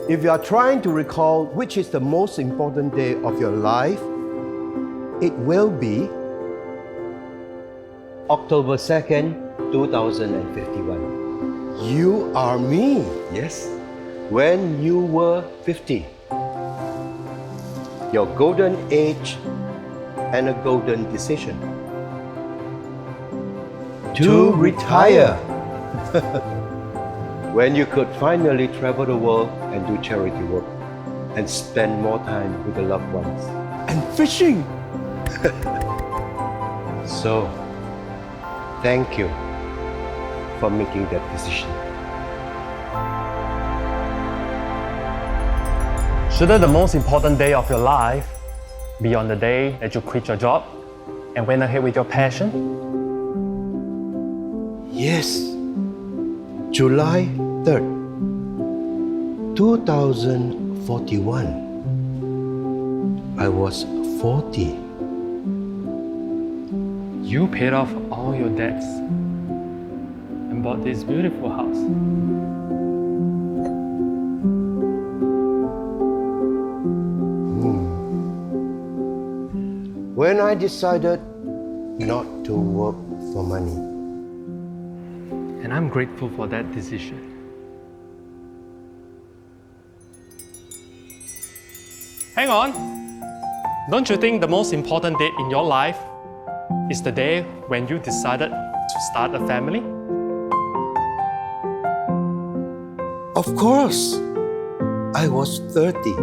If you are trying to recall which is the most important day of your life, it will be October 2nd, 2051. You Are Me. Yes, when you were 50. Your golden age and a golden decision. To retire. When you could finally travel the world and do charity work and spend more time with the loved ones. And fishing. So, thank you for making that decision. Shouldn't the most important day of your life be on the day that you quit your job and went ahead with your passion? Yes. July 3rd, 2041. I was 40. You paid off all your debts and bought this beautiful house. When I decided not to work for money. And I'm grateful for that decision. Hang on! Don't you think the most important date in your life is the day when you decided to start a family? Of course, I was 30.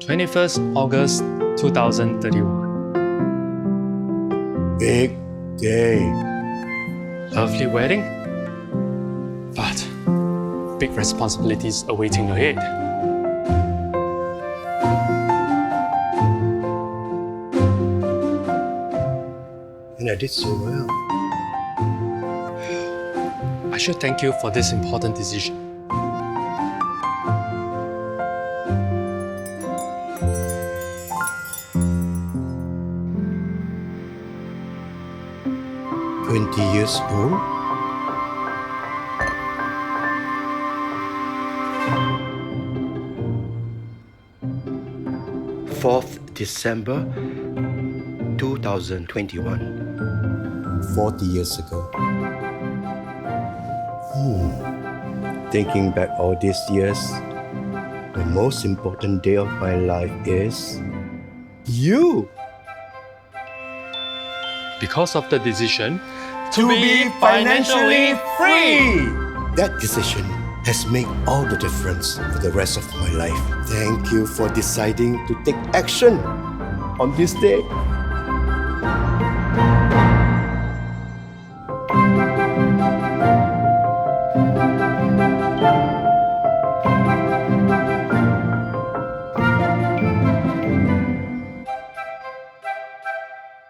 21st August 2031. Big day. Lovely wedding, but big responsibilities awaiting ahead. And I did so well. I should thank you for this important decision. Years old. December 2021. 40 years ago. Thinking back all these years, the most important day of my life is you. Because of the decision To be financially free. That decision has made all the difference for the rest of my life. Thank you for deciding to take action on this day.